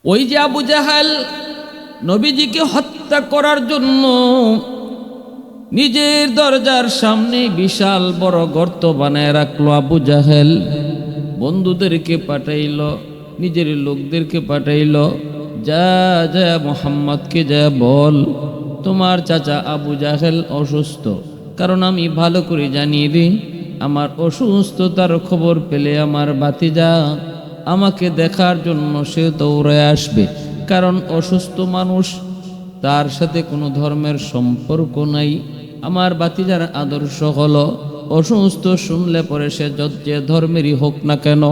ওই যে আবু জাহেল নবীজিকে হত্যা করার জন্য নিজের দরজার সামনে বিশাল বড় গর্ত বানায় রাখলো। আবু জাহেল বন্ধুদেরকে পাঠাইল, নিজের লোকদেরকে পাঠাইল, যা যা মুহাম্মদকে যা বল তোমার চাচা আবু জাহেল অসুস্থ। কারণ আমি ভালো করে জানিয়ে দিই, আমার অসুস্থতার খবর পেলে আমার ভাতিজা আমাকে দেখার জন্য সে দৌড়ে আসবে। কারণ অসুস্থ মানুষ, তার সাথে কোনো ধর্মের সম্পর্ক নাই। আমার ভাতিজার আদর্শ হলো অসুস্থ শুনলে পরে সে যে ধর্মেরই হোক না কেন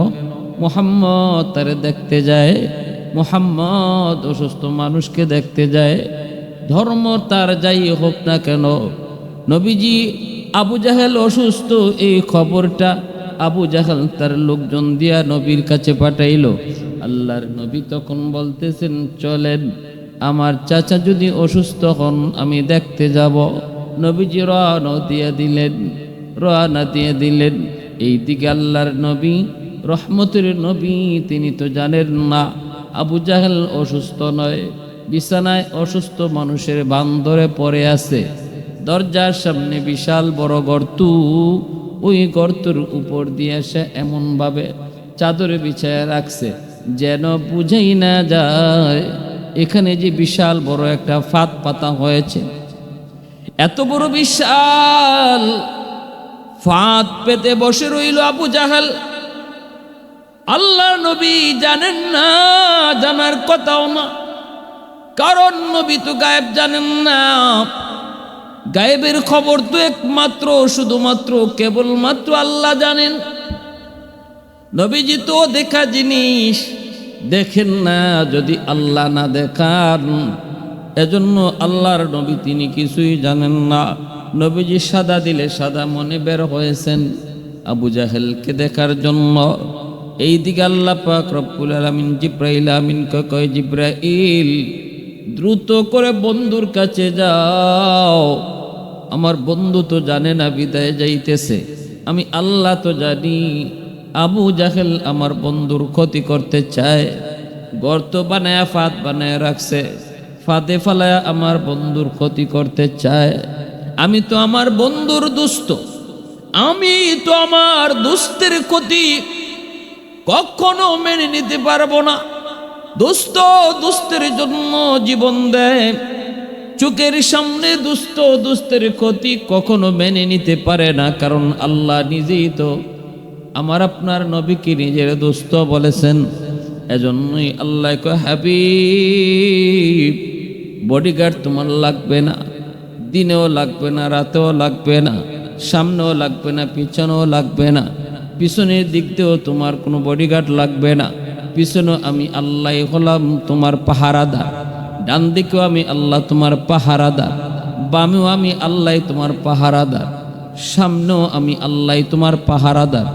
মুহাম্মদ তারে দেখতে যায়, মুহাম্মদ অসুস্থ মানুষকে দেখতে যায়, ধর্ম তার যাই হোক না কেন। নবীজি আবু জাহেল অসুস্থ এই খবরটা আবু জাহেল তার লোকজন দিয়া নবীর কাছে পাঠাইল। আল্লাহর নবী তখন বলতেছেন, চলেন আমার চাচা যদি অসুস্থ হন আমি দেখতে যাব। নবীজি রওনা দিয়ে দিলেন। এইদিকে আল্লাহর নবী রহমতের নবী তিনি তো জানেন না আবু জাহেল অসুস্থ নয়, বিছানায় অসুস্থ মানুষের বান্দরে পড়ে আছে। দরজার সামনে বিশাল বড় গর্ত, ওই গর্তের উপর দিয়ে সে এমনভাবে চাদরে বিছায়া রাখছে যেন বুঝাই না যায় এখানে যে বিশাল বড় একটা ফাঁদ পাতা হয়েছে। এত বড় বিশাল ফাঁদ পেতে বসে রইল আবু জাহেল। আল্লাহ নবী জানেন না, জানার কথাও না, কারণ নবী তো গায়েব জানেন না। গায়েবের খবর তো একমাত্র শুধুমাত্র কেবলমাত্র আল্লাহ জানেন। নবীজি তো দেখা জিনিস দেখেন না যদি আল্লাহ না দেখান। এজন্য আল্লাহর নবী তিনি কিছুই জানেন না। নবীজি সাদা দিলে সাদা মনে বের হয়েছেন আবু জাহেলকে দেখার জন্য। এইদিকে আল্লাহ পাক রব্বুল আলামিন জিব্রাইল আমিনকে কয়, জিব্রাইল দ্রুত করে বন্ধুর কাছে যাও, আমার বন্ধু তো জানে না বিদায় যাইতেছে, আমি আল্লাহ তো জানি আবু জাহেল আমার বন্ধুর ক্ষতি করতে চায়, গর্ত বানায়া ফাঁদ বানায় রাখছে, ফাঁদে ফালায়া আমার বন্ধুর ক্ষতি করতে চায়। আমি তো আমার বন্ধুর দুষ্ট, আমি তো আমার দুষ্টের ক্ষতি কখনো মেনে নিতে পারবো না। দুষ্ট দুষ্টের জন্য জীবন দেয়, চোখের সামনে দুষ্ট দুষ্টের ক্ষতি কখনো মেনে নিতে পারে না। কারণ আল্লাহ নিজেই তো আমার আপনার নবীকে নিজের দুষ্ট বলেছেন। এজন্যই আল্লাহ কয়, হাবিব বডিগার্ড তোমার লাগবে না, দিনেও লাগবে না, রাতেও লাগবে না, সামনেও লাগবে না, পিছনেও লাগবে না, পিছনের দিক দিয়েও তোমার কোনো বডিগার্ড লাগবে না। পিছনেও আমি আল্লাহ হলাম তোমার পাহারাদার, ডান দিকেও আমি আল্লাহ তোমার পাহারাদার, বামেও আমি আল্লাহ তোমার পাহারাদার, সামনেও আমি আল্লাহ তোমার পাহারাদার।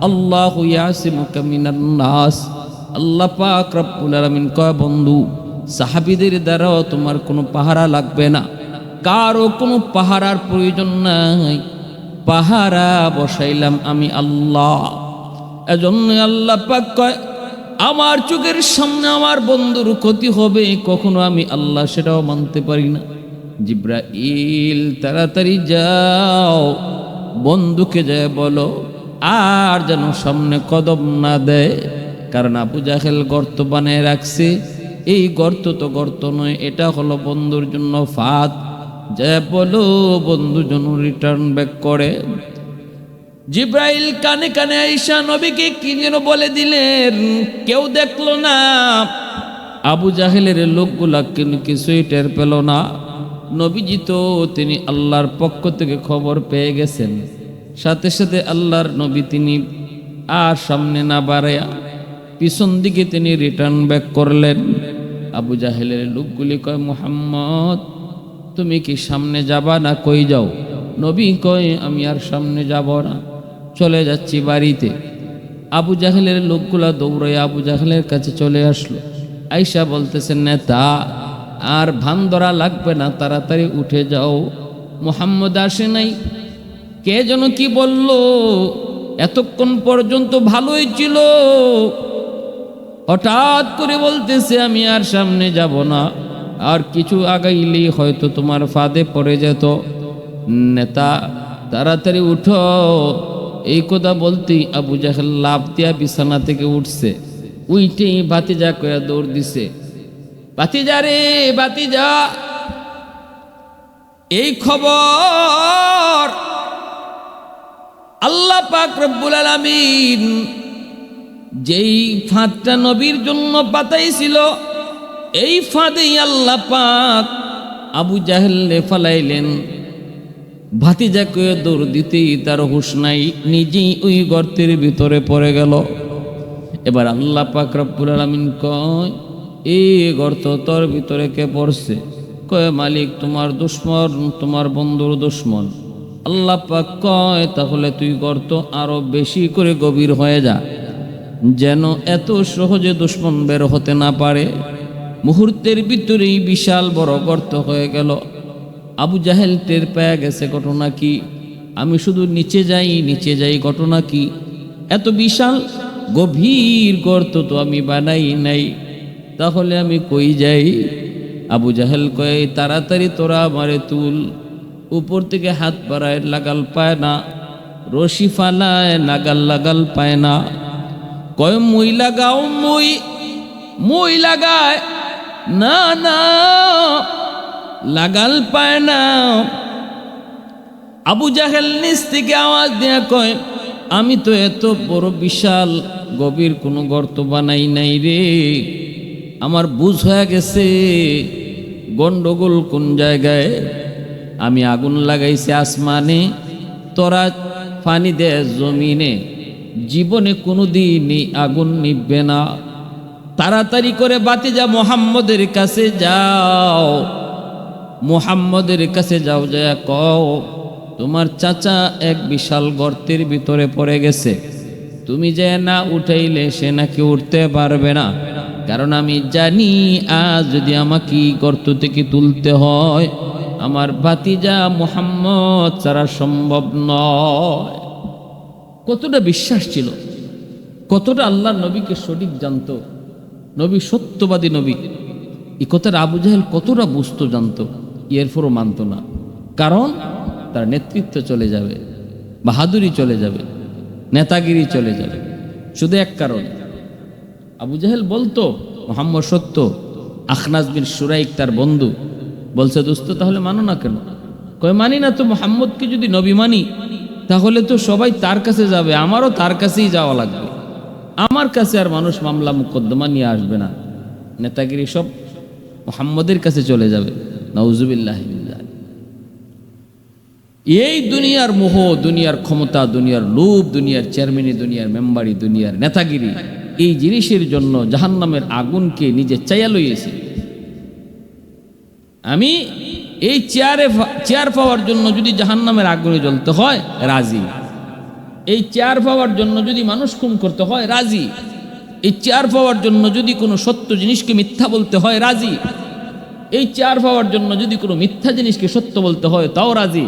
আল্লাহু ইয়াসিমুকা মিনান নাস। আল্লাহ পাক রব্বুল আলামিন কয়, বন্ধু সাহাবীদের দ্বারাও তোমার কোনো পাহারা লাগবে না, কারো কোনো পাহারার প্রয়োজন নাই, পাহারা বসাইলাম আমি আল্লাহ। এজন্য আল্লাহ পাক কয়, আমার চোখের সামনে আমার বন্ধুর ক্ষতি হবে কখনো আমি আল্লাহ সেটাও মানতে পারি না। জিব্রাইল তাড়াতাড়ি যাও, বন্ধুকে যায় বলো আর যেন সামনে কদম না দেয়। কারণ আবু জাহেল গর্ত বানিয়ে রাখছে, এই গর্ত তো গর্ত নয়, এটা হলো বন্ধুর জন্য ফাঁদ। যে বলো বন্ধু যেন রিটার্ন ব্যাক করে। জিব্রাইল কানে কানে আয়েশা নবীকে কি যেন বলে দিলেন, কেউ দেখলো না। আবু জাহেলের লোকগুলা কিছুই টের পেল না। নবীজি তো তিনি আল্লাহর পক্ষ থেকে খবর পেয়ে গেছেন। সাথে সাথে আল্লাহর নবী তিনি আর সামনে না বাড়ায়া পিছন দিকে তিনি রিটার্ন ব্যাক করলেন। আবু জাহেলের লোকগুলি কয়, মুহাম্মদ তুমি কি সামনে যাবা না কই যাও? নবী কয়, আমি আর সামনে যাব না, চলে যাচ্ছি বাড়িতে। আবু জাহেলের লোকগুলা দৌড়ায় আবু জাহেলের কাছে চলে আসলো। আয়েশা বলতেছেন, নেতা আর ভান ধরা লাগবে না, তাড়াতাড়ি উঠে যাও, মুহাম্মদ আসে নাই। কে যেন কি বলল, এতক্ষণ পর্যন্ত ভালোই ছিল, হঠাৎ করে বলতেছে আমি আর সামনে যাব না, আর কিছু আগাইলেই হয়তো তোমার ফাঁদে পড়ে যেত। নেতা তাড়াতাড়ি উঠো। এই কথা বলতেই আবু জাহেল লাফ দিয়া বিছানা থেকে উঠছে, উইটেই ভাতিজা করে দৌড় দিছে। ভাতিজা রে ভাতিজা, এই খবর আল্লাহ পাক রব্বুল আলামিন যেই ফাঁদটা নবীর জন্য পাতাইছিল, এই ফাঁদেই আল্লাহ পাক আবু জাহেলকে ফালাইলেন। ভাতিজাকে দৌড় দিতেই তার হুঁশ নাই, নিজেই ওই গর্তের ভিতরে পড়ে গেল। এবার আল্লাহ পাক রব্বুল আলামিন কয়, এই গর্ত তোর ভিতরে কে পড়ছে? কয় মালিক তোমার দুশ্মন, তোমার বন্ধুর দুশ্মন। আল্লাহ পাক কয় তাহলে তুই গর্ত আরো বেশি করে গভীর হয়ে যা, যেন এত সহজে দুশ্মন বের হতে না পারে। মুহূর্তের ভিতরেই বিশাল বড় গর্ত হয়ে গেল। আবু জাহেল টের পেয়ে গেছে ঘটনা কি, আমি শুধু নিচে যাই ঘটনা কি, এত বিশাল গভীর গর্ত তো আমি বানাই নাই, তাহলে আমি কই যাই? আবু জাহেল কয় তাড়াতাড়ি তোরা আমারে তুল। উপর থেকে হাত বাড়ায় লাগাল পায় না, রশি ফালায় লাগাল পায় না। কয় মই লাগাও, মই লাগায় না, লাগাল পায় না। আবু জাহেল নিচ থেকে আওয়াজ দেয়া কয়, আমি তো এত বড় বিশাল গভীর কোনো গর্ত বানাই নাই রে, আমার বুঝ হয়ে গেছে গন্ডগোল কোন জায়গায়। আমি আগুন লাগাইছি আসমানে, তোরা পানি দে জমিনে, জীবনে কোনো দিনই আগুন নিববে না। তাড়াতাড়ি করে ভাতিজা মুহাম্মদের কাছে যাও, মুহাম্মদের কাছে যাও, যায় কও তোমার চাচা এক বিশাল গর্তের ভিতরে পড়ে গেছে, তুমি যে না উঠাইলে সে নাকি উঠতে পারবে না। কারণ আমি জানি আজ যদি আমাকে গর্ত থেকে তুলতে হয়, আমার ভাতিজা মুহাম্মদ ছাড়া সম্ভব নয়। কতটা বিশ্বাস ছিল, কতটা আল্লাহর নবীকে সঠিক জানতো, নবী সত্যবাদী নবী। এই কথার আবু জাহেল কতটা বুঝতো, জানতো, এরপরও মানত না। কারণ তার নেতৃত্ব চলে যাবে, বাহাদুরি চলে যাবে, নেতাগিরি চলে যাবে। শুধু এক কারণ, আবু জাহেল বলতো মুহাম্মদ সত্য। আখনাস বিন শুরাইক তার বন্ধু বলছে, দোস্ত তাহলে মানো না কেন? কয় মানি না তো, মুহাম্মদকে যদি নবী মানি তাহলে তো সবাই তার কাছে যাবে, আমারও তার কাছেই যাওয়া লাগবে। আমার কাছে আর মানুষ মামলা মুকদ্দমা নিয়ে আসবে না, নেতাগিরি সব মুহাম্মদের কাছে চলে যাবে। নাউজুবিল্লাহ। এই দুনিয়ার মোহ, দুনিয়ার ক্ষমতা, দুনিয়ার লোভ, দুনিয়ার চেয়ারম্যানি, দুনিয়ার মেম্বারি, দুনিয়ার নেতাগিরি, এই জিনিসের জন্য জাহান্নামের আগুনকে নিজে চাইয়া লইয়েছে। আমি এই চেয়ার পাওয়ার জন্য যদি জাহান্নামের আগুনে জ্বলতে হয় রাজি, এই চেয়ার পাওয়ার জন্য যদি মানুষ খুন করতে হয় রাজি, এই চেয়ার পাওয়ার জন্য যদি কোনো সত্য জিনিসকে মিথ্যা বলতে হয় রাজি, এই চেয়ার পাওয়ার জন্য যদি কোনো মিথ্যা জিনিসকে সত্য বলতে হয় তাও রাজি।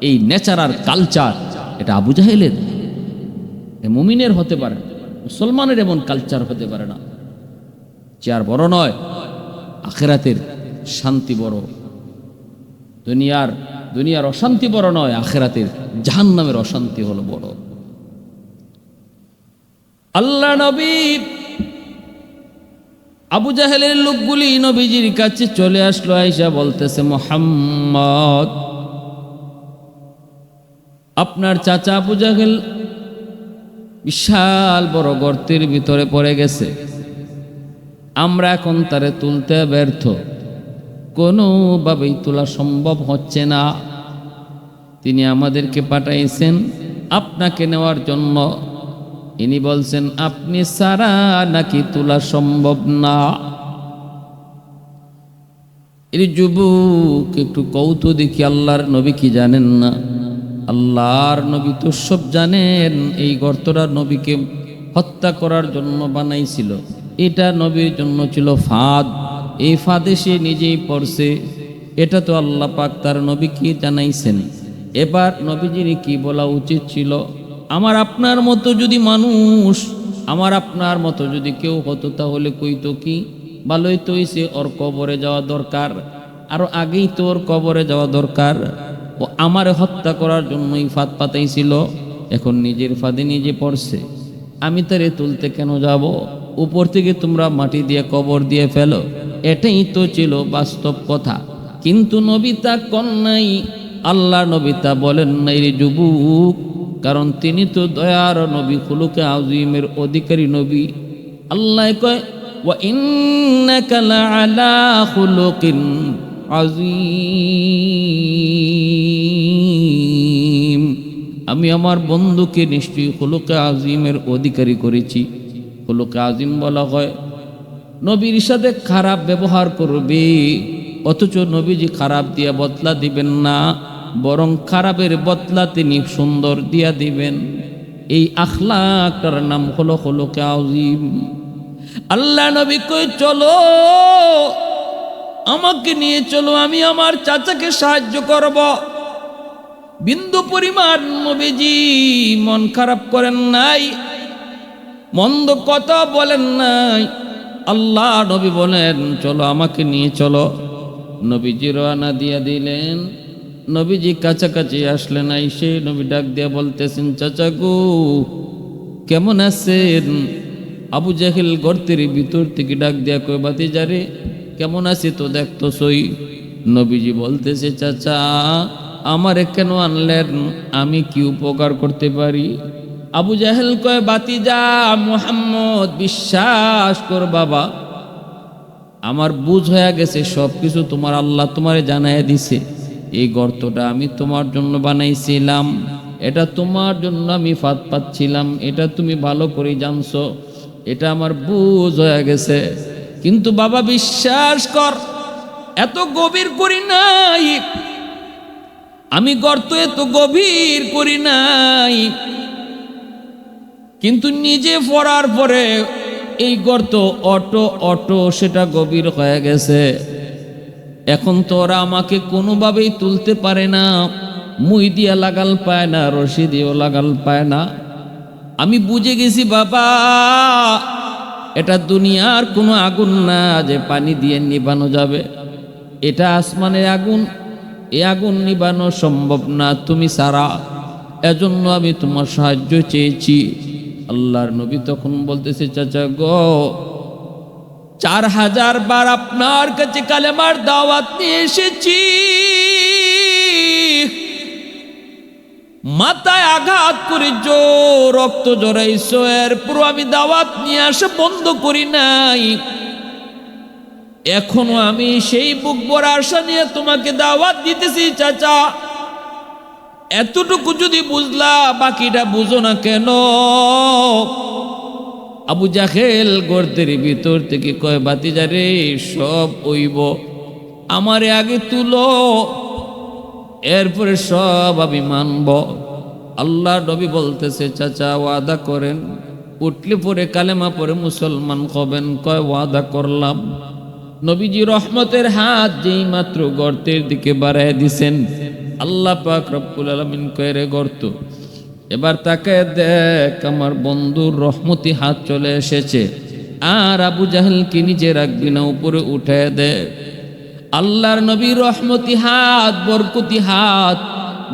এই নেচার আর কালচার এটা আবু জাহেলের, মুমিনের হতে পারে না, মুসলমানের এমন কালচার হতে পারে না। চেয়ার বড় নয়, আখেরাতের শান্তি বড়। দুনিয়ার অশান্তি বড় নয়, আখেরাতের জাহান্নামের অশান্তি হলো বড়। আল্লাহ নবী, আবু জাহেলের লোকগুলি নবীজির কাছে চলে আসলো, আয়েশা বলতেছে, মুহাম্মদ আপনার চাচা আবু জাহেল বিশাল বড় গর্তের ভিতরে পড়ে গেছে, আমরা এখন তারে তুলতে ব্যর্থ, কোনোভাবেই তোলা সম্ভব হচ্ছে না। তিনি আমাদেরকে পাঠাইছেন আপনাকে নেওয়ার জন্য। ইনি বলছেন আপনি সারা নাকি তোলা সম্ভব না। এর যুবক একটু কৌতূহল দেখি, আল্লাহর নবী কি জানেন না? আল্লাহর নবী তো সব জানেন। এই গর্তটা নবীকে হত্যা করার জন্য বানাইছিল, এটা নবীর জন্য ছিল ফাঁদ। এই ফাঁদে সে নিজেই পড়ছে, এটা তো আল্লাহ পাক তার নবীকে জানাইছেন। এবার নবীজির কি বলা উচিত ছিল? আমার আপনার মতো যদি মানুষ আমার আপনার মতো যদি কেউ হতো তাহলে কইতো কি, ভালোই তো হইছে, ওর কবরে যাওয়া দরকার, আরো আগেই তো ওর কবরে যাওয়া দরকার। ও আমারে হত্যা করার জন্যই ফাঁদ পাতাইছিল, এখন নিজের ফাঁদে নিজে পড়ছে, আমি তারে তুলতে কেন যাব? উপর থেকে তোমরা মাটি দিয়ে কবর দিয়ে ফেলো, এটাই তো ছিল বাস্তব কথা। কিন্তু নবী তা কন্যাই, আল্লাহ নবী তা বলেন নাই রে যুবক, কারণ তিনি তো দয়ার নবী, খুলুকে আযীমের অধিকারী নবী। আল্লাহ কয় ওয়া ইন্নাকা লাআলা খুলুকিন আযীম, আমি আমার বন্ধুকে নিশ্চয়ই খুলুকে আযীমের অধিকারী করেছি। খুলুকে আযীম বলা হয় নবীর সাথে খারাপ ব্যবহার করবে, অথচ নবীজি খারাপ দিয়া বদলা দিবেন না, বরং খারাপের বদলা তিনি সুন্দর দিয়া দিবেন। এই আখলাকটার নাম হলো খুলুকে আযীম। আল্লাহ নবী কই চলো, আমাকে নিয়ে চলো, আমি আমার চাচাকে সাহায্য করব। বিন্দু পরিমাণ নবীজি মন খারাপ করেন নাই, মন্দ কথা বলেন নাই। আল্লাহ নবী বলেন চলো, আমাকে নিয়ে চলো। নবীজি রওনা দিয়া দিলেন। নবীজি কাছাকাছি আসলেন, আইসে নবী ডাক দিয়া বলতেছেন, চাচা গো কেমন আছেন? আবু জাহেল গর্তের ভিতর থেকে ডাক দিয়া কয়, ভাতিজারে কেমন আছি তো দেখতো সই। নবীজি বলতেছে, চাচা আমারে কেন আনলেন, আমি কি উপকার করতে পারি? আবু জাহেল কয়, ভাতিজা মুহাম্মদ বিশ্বাস কর বাবা, আমার বুঝ হয়ে গেছে সব কিছু তোমার আল্লাহ তোমারে জানাইয়া দিছে। এই গর্তটা আমি তোমার জন্য বানাইছিলাম, এটা তোমার জন্য আমি ফাঁদ পাচ্ছিলাম, এটা তুমি ভালো করে জানছো, এটা আমার বুঝ হয়ে গেছে। কিন্তু বাবা বিশ্বাস কর, এত গভীর করি নাই আমি, গর্ত এত গভীর করি নাই, কিন্তু নিজে পড়ার পরে এই গর্ত অটো অটো সেটা গভীর হয়ে গেছে। এখন তো ওরা আমাকে কোনোভাবেই তুলতে পারে না, মুই দিয়া লাগাল পায় না, রশি দিয়েও লাগাল পায় না। আমি বুঝে গেছি বাবা, এটা দুনিয়ার কোনো আগুন না যে পানি দিয়ে নিবানো যাবে, এটা আসমানের আগুন, এ আগুন নিবানো সম্ভব না তুমি ছাড়া, এজন্য আমি তোমার সাহায্য চেয়েছি। আল্লাহর নবী তখন বলতেছে, চাচা গো 4000 বার আপনার কাছে কালেমার দাওয়াত নিয়ে এসেছি, মাথায় আঘাত করে জোর রক্ত জড়াইছো, এরপর আমি দাওয়াত নিয়ে আসা বন্ধ করি নাই। এখনো আমি সেই বুক ভরা আশা নিয়ে তোমাকে দাওয়াত দিতেছি। চাচা এতটুকু যদি বুঝলা, বাকিটা বুঝো না কেন? আবু জাহেল গর্তের ভিতর থেকে কয়, ভাতিজারে সব হইব, আমারে আগে তুলো, এরপরে সব আমি মানব। আল্লাহ নবী বলতেছে, চাচা ওয়াদা করেন, উঠলে পরে কালেমা পরে মুসলমান হবেন? কয় ওয়াদা করলাম। নবীজি রহমতের হাত যেই মাত্র গর্তের দিকে বাড়ায় দিছেন, আল্লাহ পাক রব্বুল আলামিন কয়, রে গর্ত এবার তাকায় দেখ, আমার বন্ধুর রহমতি হাত চলে এসেছে, আর আবু জাহেল কি নিচে রাখবি না, উপরে উঠায় দে। আল্লাহর নবী রহমতি হাত, বরকতি হাত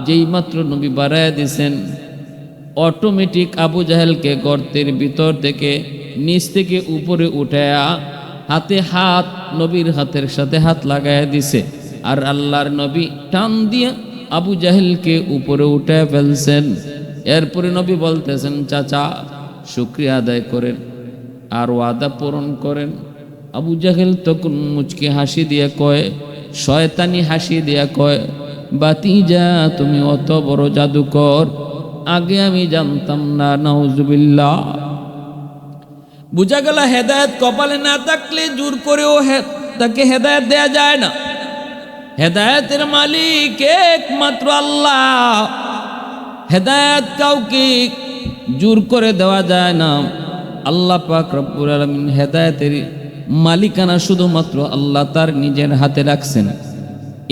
যেই মাত্র নবী বাড়ায় দিছেন, অটোমেটিক আবু জাহেলকে গর্তের ভিতর থেকে নিচ থেকে উপরে উঠায়া হাতে হাত, নবীর হাতের সাথে হাত লাগায় দিছে, আর আল্লাহর নবী টান দিয়ে আবু জাহেলকে উপরে উঠায় ফেলছেন। এরপরে নবী বলতেছেন, চাচা শুকরিয়া আদায় করেন আর ওয়াদা পূরণ করেন। আবু জাহেল তখন মুচকি হাসি দিয়ে কয়, শয়তানি হাসি দিয়া কয়, বাতিজা তুমি অত বড় জাদুকর, আগে আমি জানতাম না, নাউজুবিল্লাহ। বুঝা গেল হেদায়েত কপালে না থাকলে জোর করেও তাকে হেদায়েত দেয়া যায় না। হেদায়েতের মালিক একমাত্র আল্লাহ, হেদায়েত কাউকে জোর করে দেওয়া যায় না। আল্লাহ পাক রব্বুল আলামিন হেদায়েতের মালিকানা শুধুমাত্র আল্লাহ তার নিজের হাতে রাখছেন।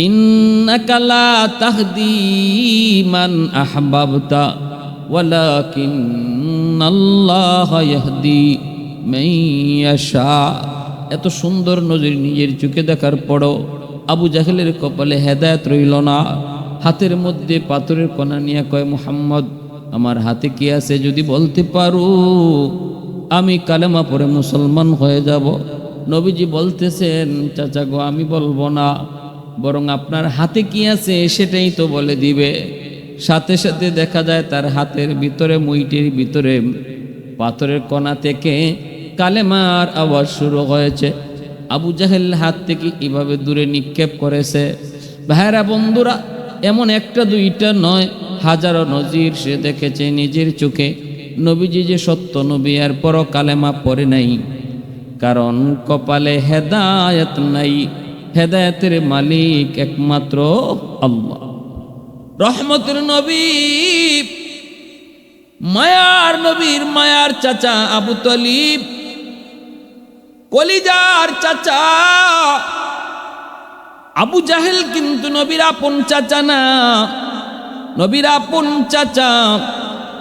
ইন্নাকা লা তাহদি মান আহবাবতা ওয়ালাকিন ইন্নাল্লাহা ইয়াহদি মান ইয়াশা। এত সুন্দর নজির নিজের চোখে দেখার পরও আবু জাহেলের কপালে হেদায়েত রইল না। হাতের মধ্যে পাথরের কণা নিয়ে কয়, মুহাম্মদ আমার হাতে কি আছে যদি বলতে পারো আমি কালেমা পড়ে মুসলমান হয়ে যাব। নবীজি বলতেছেন, চাচা গো আমি বলবো না, বরং আপনার হাতে কি আছে সেটাই তো বলে দিবে। সাথে সাথে দেখা যায় তার হাতের ভিতরে, মুইটির ভিতরে পাথরের কণা থেকে কালেমার আওয়াজ শুরু হয়েছে। আবু জাহেল হাত থেকে এভাবে দূরে নিক্ষেপ করেছে। ভাইরা বন্ধুরা, এমন একটা দুইটা নয়, হাজারো নজির সে দেখেছে নিজের চোখে। নবীজি যে সত্য নবী, এরপরও কালেমা পড়ে নাই, কারণ কপালে হেদায়েত নাই। হেদায়েতের মালিক একমাত্র আল্লাহ। রহমতের নবী, মায়ার নবীর মায়ার চাচা আবু তালিব, কলিজার চাচা আবু জাহেল কিন্তু নবীর আপন চাচা না। নবীর আপন চাচা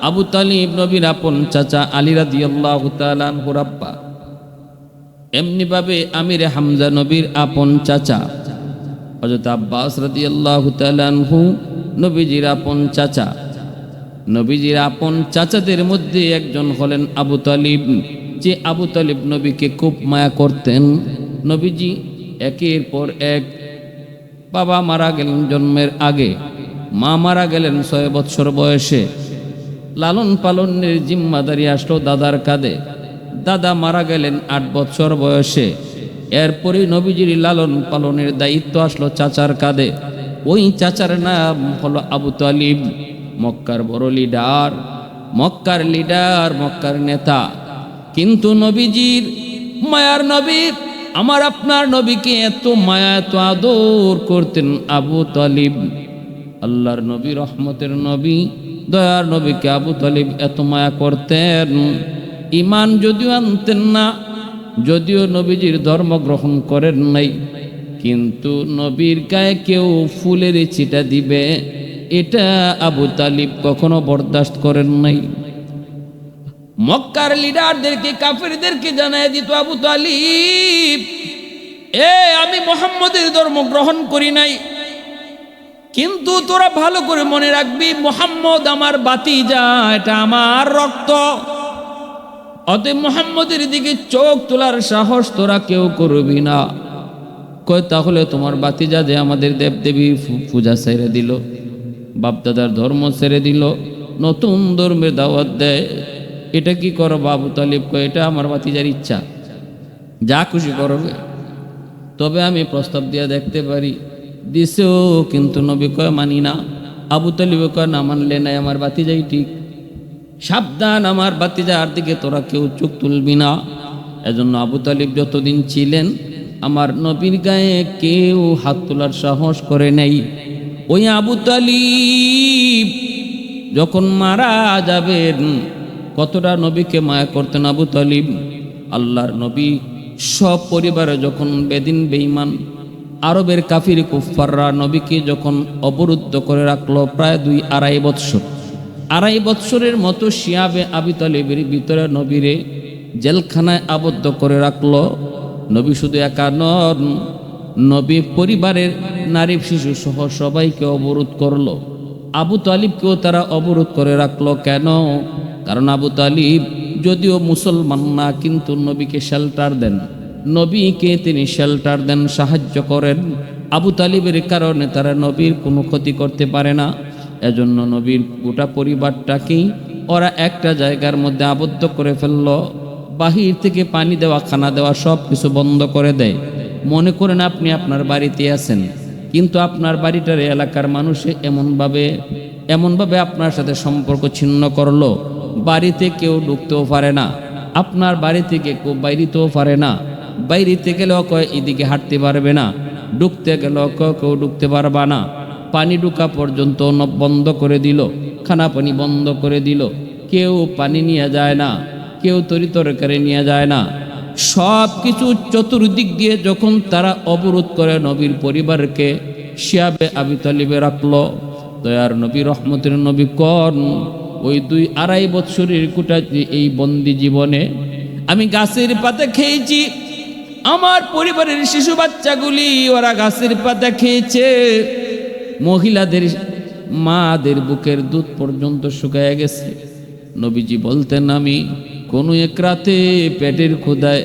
আবু তালিব, নবীর আপন চাচা আলী রাদিয়াল্লাহু তাআলা আনহুর আব্বা। এমনি ভাবে আমিরে হামজা নবীর আপন চাচা। হযরত আব্বাস রাদিয়াল্লাহু তাআলা আনহু নবীজির আপন চাচা। নবীজির আপন চাচাদের মধ্যে একজন হলেন আবু তালিব, যে আবু তালিব নবীকে খুব মায়া করতেন। নবীজি একের পর এক, বাবা মারা গেলেন জন্মের আগে, মা মারা গেলেন 6 বৎসর বয়সে, লালন পালনের জিম্মাদারি আসলো দাদার কাঁধে। দাদা মারা গেলেন 8 বৎসর বয়সে। এরপরই নবীজির লালন পালনের দায়িত্ব আসলো চাচার কাঁধে। ওই চাচার নাম হলো আবু তালিব, মক্কার বড় লিডার, মক্কার লিডার, মক্কার নেতা। কিন্তু নবীজির মায়ার নবী, আমার আপনার নবীকে এত মায়া এত আদর করতেন আবু তালিব। আল্লাহর নবী, রহমতের নবী, দয়ার নবীকে আবু তালিব এত মায়া করতেন। ঈমান যদিও আনতেন না, যদিও নবীজির ধর্ম গ্রহণ করেন নাই, কিন্তু নবীর গায়ে কেউ ফুলের ছিটা দিবে এটা আবু তালিব কখনো বরদাস্ত করেন নাই। মক্কার লিডারদেরকে, কাফেরদেরকে জানায় দিত আবু তালিব, আমি মুহাম্মদের ধর্ম গ্রহণ করি নাই, কিন্তু তোরা ভালো করে মনে রাখবি মুহাম্মদ আমার ভাতিজা, এটা আমার রক্ত। অতএব মুহাম্মদের দিকে চোখ তোলার সাহস তোরা কেউ করবি না। কয় তাহলে তোমার ভাতিজা যে আমাদের দেবদেবী পূজা ছেড়ে দিল, বাপদাদার ধর্ম ছেড়ে দিল, নতুন ধর্মের দাওয়াত দেয়, এটা কি করো? আবু তালিব কয় এটা আমার ভাতিজার ইচ্ছা, যা খুশি করবে, তবে আমি প্রস্তাব দিয়ে দেখতে পারি। দিছেও, কিন্তু নবী কয় মানি না। আবু তালিব কয় না মানলে নাই, আমার ভাতিজাই ঠিক, সাবধান, আমার ভাতিজার দিকে তোরা কেউ চোখ তুলবি না। এজন্য আবু তালিব যতদিন ছিলেন আমার নবীর গায়ে কেউ হাত তোলার সাহস করে নাই। ওই আবু তালিব যখন মারা যাবেন, কতটা নবীকে মায়া করতেন আবু তালিব। আল্লাহর নবী সব পরিবারে যখন বেদিন বেঈমান আরবের কাফির কুফফাররা নবীকে যখন অবরুদ্ধ করে রাখলো প্রায় 2-2.5 বৎসর, 2.5 বৎসরের মতো শিয়াবে আবু তালিবের ভিতরে নবীরে জেলখানায় আবদ্ধ করে রাখলো। নবী শুধু একা নন, নবী পরিবারের নারী শিশু সহ সবাইকে অবরোধ করলো। আবু তালিবকেও তারা অবরোধ করে রাখলো। কেন? কারণ আবু তালিব যদিও মুসলমান না, কিন্তু নবীকে শেল্টার দেন, নবীকে তিনি শেল্টার দেন, সাহায্য করেন। আবু তালিবের কারণে তারা নবীর কোনো ক্ষতি করতে পারে না। এজন্য নবীর গোটা পরিবারটাকেই ওরা একটা জায়গার মধ্যে আবদ্ধ করে ফেলল। বাহির থেকে পানি দেওয়া, খানা দেওয়া সব কিছু বন্ধ করে দেয়। মনে করেন আপনি আপনার বাড়িতে আছেন, কিন্তু আপনার বাড়িটার এলাকার মানুষে এমনভাবে আপনার সাথে সম্পর্ক ছিন্ন করলো, বাড়িতে কেউ ঢুকতেও পারে না, আপনার বাড়ি থেকে কেউ বাইরেতেও পারে না। বাইরেতে গেলেও কয় এদিকে হাঁটতে পারবে না, ঢুকতে গেলেও কেউ ঢুকতে পারবা না। পানি ঢুকা পর্যন্ত বন্ধ করে দিল, খানা পানি বন্ধ করে দিল, কেউ পানি নিয়ে যায় না, কেউ তরিতরকারি নিয়ে যায় না। সব কিছু চতুর্দিক দিয়ে যখন তারা অবরোধ করে নবীর পরিবারকে শিয়াবে আবু তালিবে রাখলো, দয়ার নবী, রহমতের নবী কোন ওই 2-2.5 বছরের কোটা এই বন্দি জীবনে আমি গাছের পাতা খেয়েছি। আমার পরিবারের শিশু বাচ্চাগুলি ওরা গাছের পাতা খেয়েছে। মহিলাদের মাদের বুকের দুধ পর্যন্ত শুকায় গেছে। নবীজি বলতেন, আমি কোনো এক রাতে পেটের ক্ষুধায়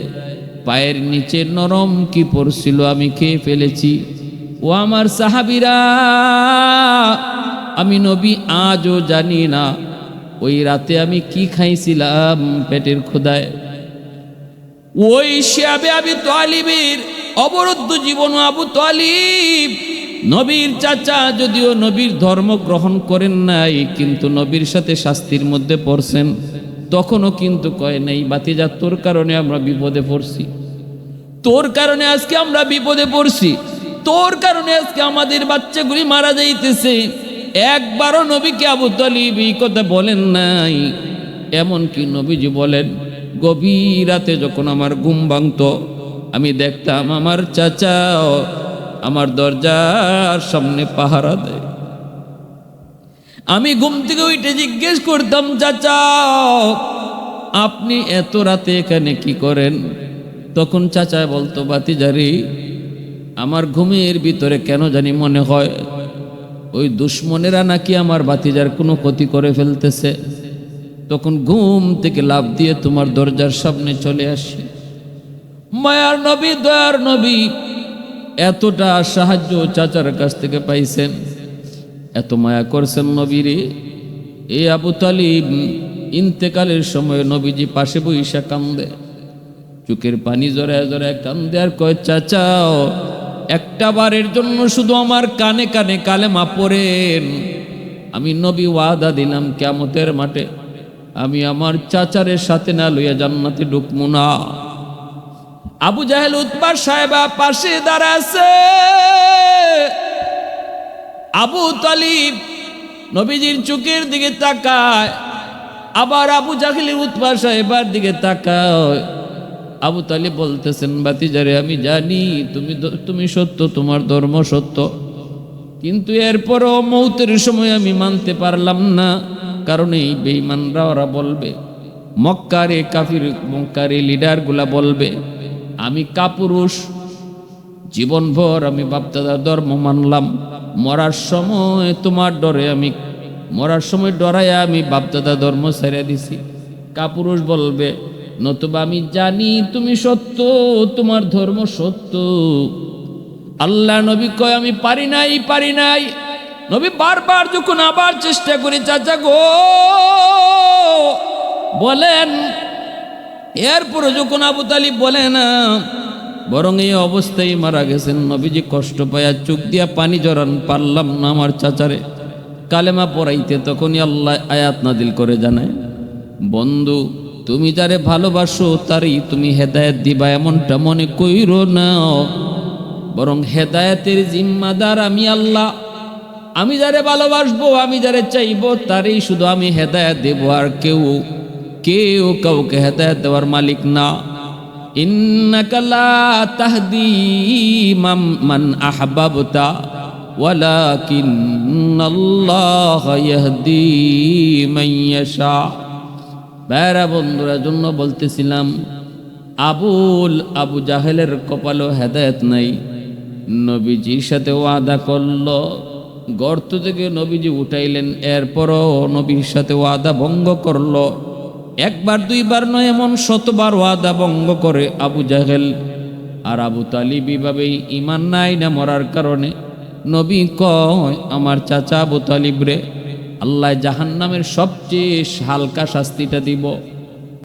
পায়ের নিচে নরম কি পড়ছিল আমি খেয়ে ফেলেছি। ও আমার সাহাবীরা, আমি নবী আজও জানি না ওই রাতে আমি কি খাইছিলাম পেটের ক্ষুধায়। ওই শিয়াবে আবু তালিবের অবরুদ্ধ জীবন আবু তালিব নবীর চাচা, যদিও নবীর ধর্ম গ্রহণ করেন নাই, কিন্তু নবীর সাথে শাস্তির মধ্যে পড়ছেন। তখনও কিন্তু কয় নাই, বাতিজা তোর কারণে আমরা বিপদে পড়ছি, তোর কারণে আজকে আমরা বিপদে পড়ছি, তোর কারণে আজকে আমাদের বাচ্চাগুলি মারা যাইতেছে। একবারও নবীকে আবু তালিব এই কথা বলেন নাই। এমনকি নবীজি বলেন, গভীর রাতে যখন আমার ঘুম ভাঙতো, আমি দেখতাম আমার চাচা আমার দরজার সামনে পাহারা দেয়। আমি ঘুম থেকে উঠে জিজ্ঞেস করতাম, চাচা আপনি এত রাতে এখানে কি করেন? তখন চাচা বলতো, বাতিজারি আমার ঘুমের ভিতরে কেন জানি মনে হয় ওই দুশ্মনেরা নাকি আমার বাতিজার কোনো ক্ষতি করে ফেলতেছে। তখন ঘুম থেকে লাফ দিয়ে তোমার দরজার সামনে চলে আসি। মায়ার নবী, দয়ার নবী এতটা সাহায্য চাচার কাছ থেকে পাইছেন, এত মায়া করছেন নবীরে। এই আবু তালিব ইন্তেকালের সময় নবীজি পাশে বইসা কান্দে, চোখের পানি জড়ায় জড়ায় কান্দে আর কয়, চাচাও একটা বারের জন্য শুধু আমার কানে কানে কালেমা পড়েন। আমি নবী ওয়াদা দিলাম কিয়ামতের মাঠে আমি আমার চাচারের সাথে না লইয়া জান্নাতে ঢুকবো না। আবু জাহেল উতবা সাহেবা পাশে দাঁড়ায় আছে। আবু তালিব নবীজির চোখের দিকে তাকায়, আবার আবু জাহেল উতবা সাহেবার দিকে তাকায়। আবু তালিব বলতেছেন, বাতিজারে আমি জানি তুমি সত্য, তোমার ধর্ম সত্য, কিন্তু এরপরও মৌতের সময় আমি মানতে পারলাম না। কারণ এই বেঈমানরা ওরা বলবে, মক্কারে কাফির মক্কারে লিডারগুলা বলবে আমি কাপুরুষ, জীবনভর আমি বাপদাদার ধর্ম মানলাম, মরার সময় তোমার ডরে আমি মরার সময় ডরাইয়া আমি বাপদাদা ধর্ম ছেড়ে দিছি। কাপুরুষ বলবে, নতুবা আমি জানি তুমি সত্য, তোমার ধর্ম সত্য। আল্লাহ নবী কয়, আমি পারি নাই। নবী বারবার যখন আবার চেষ্টা করি, চাচা গো বলেন, এরপরে যখন আবু তালিব বলে না, বরং এই অবস্থায় মারা গেছেন। নবীজি কষ্ট পায়া চোখ দিয়া পানি জড়ান, পারলাম না আমার চাচারে কালেমা পড়াইতে। তখনই আল্লাহ আয়াত নাজিল করে জানায়, বন্ধু তুমি যারে ভালোবাসো তারই তুমি হেদায়েত দিবা এমনটা মনে কইরো না, বরং হেদায়েতের জিম্মাদার আমি আল্লাহ। আমি যারে ভালোবাসবো, আমি যারে চাইবো তারই শুধু আমি হেদায়েত দেব, আর কেউ কাউকে হেদায়েত দেওয়ার মালিক না। ইন্নাকা লা তাহদি মান আহবাবতা ওয়ালাকিন্নাল্লাহা ইয়াহদি মান ইয়াশা। ভাইরা বন্ধুরা, জন্য বলতেছিলাম, আবু জাহেলের কপালও হেদায়েত নাই। নবীজির সাথে ওয়াদা করলো, গর্ত থেকে নবীজি উঠাইলেন, এরপরও নবীর সাথে ওয়াদা ভঙ্গ করলো। একবার দুইবার নয়, এমন শতবার ওয়াদা ভঙ্গ করে আবু জাহেল। আর আবু তালিব এভাবেই ঈমান নাই না মরার কারণে। নবী কয়, আমার চাচা আবু তালিব রে আল্লাহ জাহান্নামের সবচেয়ে হালকা শাস্তিটা দিব।